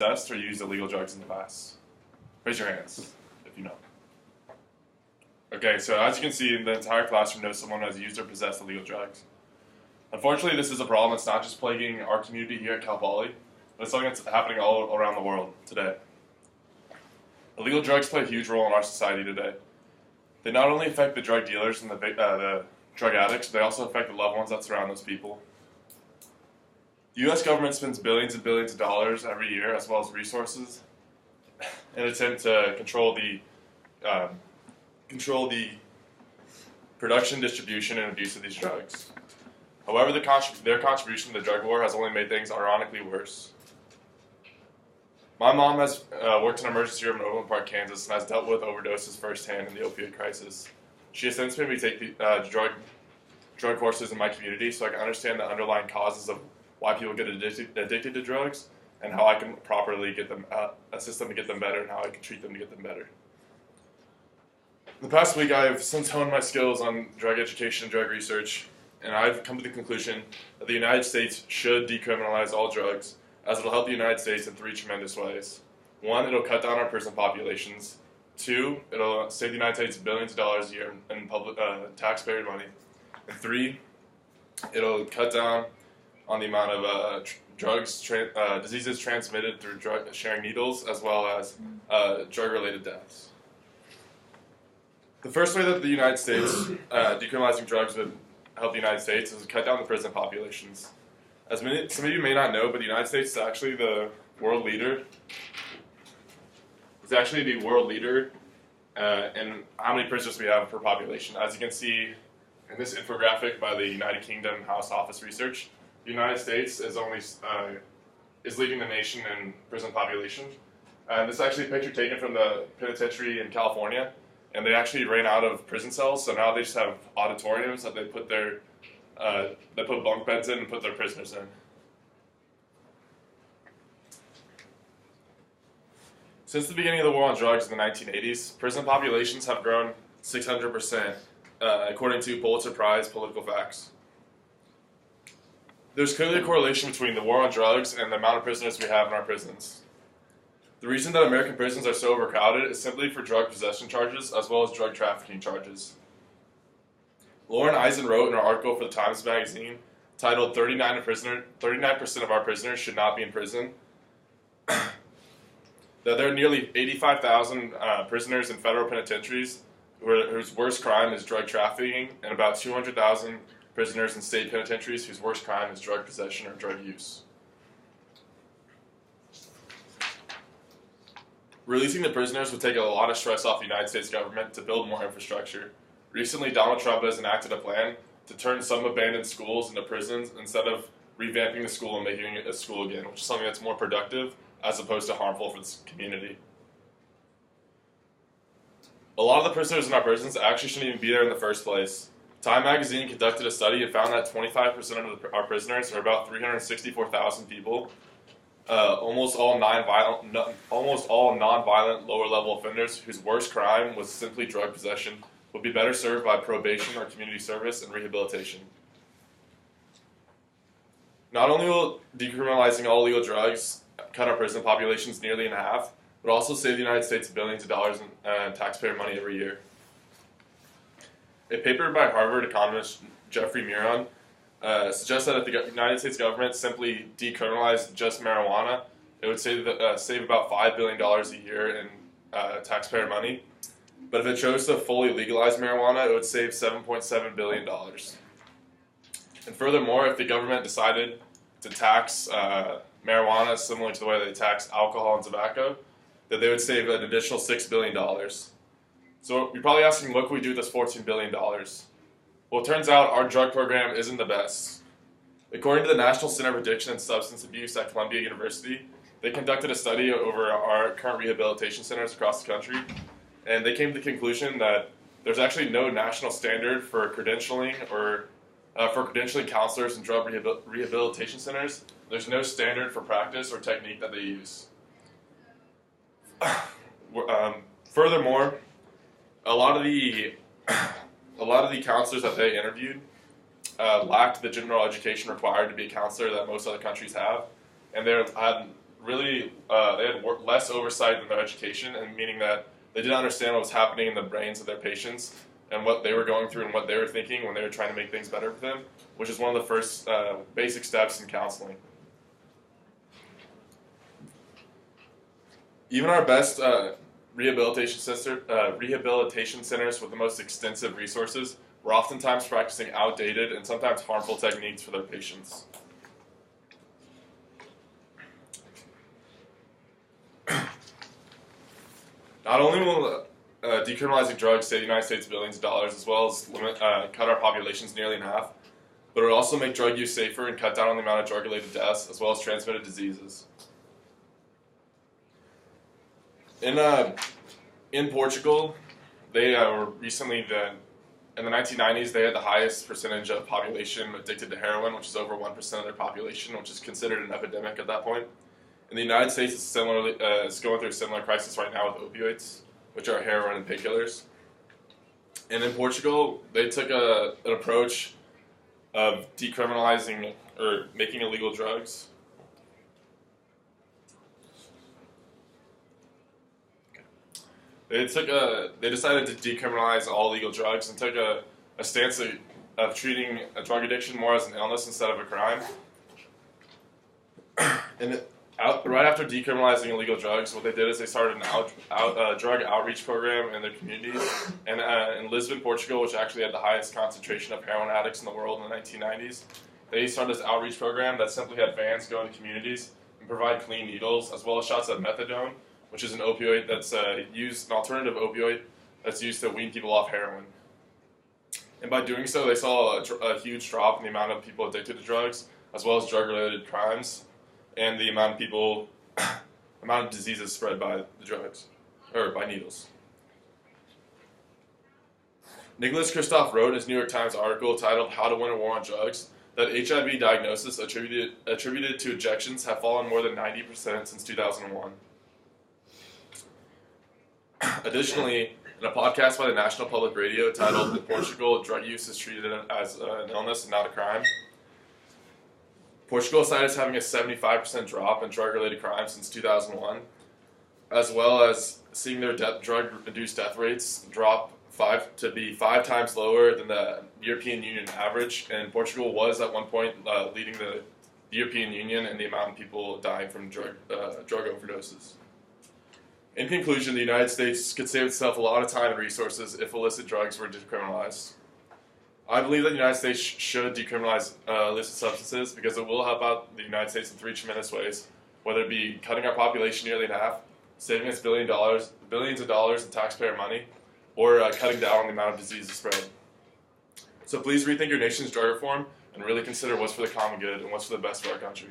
possessed or used illegal drugs in the past? Raise your hands if you know. Okay, so as you can see, the entire classroom knows someone who has used or possessed illegal drugs. Unfortunately, this is a problem that's not just plaguing our community here at Cal Poly, but it's something that's happening all around the world today. Illegal drugs play a huge role in our society today. They not only affect the drug dealers and the drug addicts, they also affect the loved ones that surround those people. The U.S. government spends billions and billions of dollars every year, as well as resources, in an attempt to control the production, distribution, and abuse of these drugs. However, their contribution to the drug war has only made things ironically worse. My mom has worked in an emergency room in Overland Park, Kansas, and has dealt with overdoses firsthand in the opioid crisis. She has since made me take the drug courses in my community so I can understand the underlying causes of why people get addicted to drugs and how I can properly get them, assist them to get them better, and how I can treat them to get them better. In the past week, I have since honed my skills on drug education and drug research, and I've come to the conclusion that the United States should decriminalize all drugs, as it'll help the United States in three tremendous ways. One, it'll cut down our prison populations. Two, it'll save the United States billions of dollars a year in public taxpayer money. And three, it'll cut down on the amount of diseases transmitted through sharing needles, as well as drug-related deaths. The first way that the United States decriminalizing drugs would help the United States is to cut down the prison populations. As some of you may not know, but the United States is actually the world leader. It's actually the world leader in how many prisoners we have per population. As you can see in this infographic by the United Kingdom House Office Research, the United States is leading the nation in prison population. This is actually a picture taken from the penitentiary in California, and they actually ran out of prison cells, so now they just have auditoriums that they put bunk beds in and put their prisoners in. Since the beginning of the war on drugs in the 1980s, prison populations have grown 600%, according to Pulitzer Prize Political Facts. There's clearly a correlation between the war on drugs and the amount of prisoners we have in our prisons. The reason that American prisons are so overcrowded is simply for drug possession charges as well as drug trafficking charges. Lauren Eisen wrote in an article for the Times Magazine titled 39% of our prisoners should not be in prison, that there are nearly 85,000 prisoners in federal penitentiaries whose worst crime is drug trafficking, and about 200,000 prisoners in state penitentiaries whose worst crime is drug possession or drug use. Releasing the prisoners would take a lot of stress off the United States government to build more infrastructure. Recently, Donald Trump has enacted a plan to turn some abandoned schools into prisons instead of revamping the school and making it a school again, which is something that's more productive as opposed to harmful for the community. A lot of the prisoners in our prisons actually shouldn't even be there in the first place. Time Magazine conducted a study and found that 25% of our prisoners, or about 364,000 people, almost all non-violent, lower-level offenders whose worst crime was simply drug possession, would be better served by probation or community service and rehabilitation. Not only will decriminalizing all illegal drugs cut our prison populations nearly in half, but also save the United States billions of dollars in taxpayer money every year. A paper by Harvard economist Jeffrey Miron suggests that if the United States government simply decriminalized just marijuana, it would save about $5 billion a year in taxpayer money. But if it chose to fully legalize marijuana, it would save $7.7 billion. And furthermore, if the government decided to tax marijuana similar to the way they tax alcohol and tobacco, that they would save an additional $6 billion. So you're probably asking, what can we do with this $14 billion? Well, it turns out our drug program isn't the best. According to the National Center for Addiction and Substance Abuse at Columbia University, they conducted a study over our current rehabilitation centers across the country, and they came to the conclusion that there's actually no national standard for credentialing or for credentialing counselors in drug rehabilitation centers. There's no standard for practice or technique that they use. Furthermore, a lot of the counselors that they interviewed lacked the general education required to be a counselor that most other countries have, and they had they had less oversight in their education, and meaning that they didn't understand what was happening in the brains of their patients and what they were going through and what they were thinking when they were trying to make things better for them, which is one of the first basic steps in counseling. Even our best rehabilitation centers with the most extensive resources were oftentimes practicing outdated and sometimes harmful techniques for their patients. Not only will decriminalizing drugs save the United States billions of dollars, as well as cut our populations nearly in half, but it will also make drug use safer and cut down on the amount of drug-related deaths, as well as transmitted diseases. In Portugal, they were recently, in the 1990s, they had the highest percentage of population addicted to heroin, which is over 1% of their population, which is considered an epidemic at that point. In the United States, it's going through a similar crisis right now with opioids, which are heroin and painkillers. And in Portugal, they took an approach of decriminalizing or making illegal drugs. They decided to decriminalize all illegal drugs and took a stance of treating a drug addiction more as an illness instead of a crime. And right after decriminalizing illegal drugs, what they did is they started a drug outreach program in their communities. And in Lisbon, Portugal, which actually had the highest concentration of heroin addicts in the world in the 1990s, they started this outreach program that simply had vans go into communities and provide clean needles, as well as shots of methadone, which is an opioid that's an alternative opioid that's used to wean people off heroin. And by doing so, they saw a huge drop in the amount of people addicted to drugs, as well as drug-related crimes, and the amount of diseases spread by the drugs, or by needles. Nicholas Kristof wrote in his New York Times article titled "How to Win a War on Drugs" that HIV diagnosis attributed to injections have fallen more than 90% since 2001. Additionally, in a podcast by the National Public Radio titled "In Portugal, Drug Use is Treated as an Illness and Not a Crime," Portugal cited as having a 75% drop in drug-related crimes since 2001, as well as seeing their drug-induced death rates drop to be 5 times lower than the European Union average, and Portugal was at one point leading the European Union in the amount of people dying from drug overdoses. In conclusion, the United States could save itself a lot of time and resources if illicit drugs were decriminalized. I believe that the United States should decriminalize illicit substances because it will help out the United States in 3 tremendous ways, whether it be cutting our population nearly in half, saving us billions of dollars in taxpayer money, or cutting down on the amount of diseases spread. So please rethink your nation's drug reform and really consider what's for the common good and what's for the best for our country.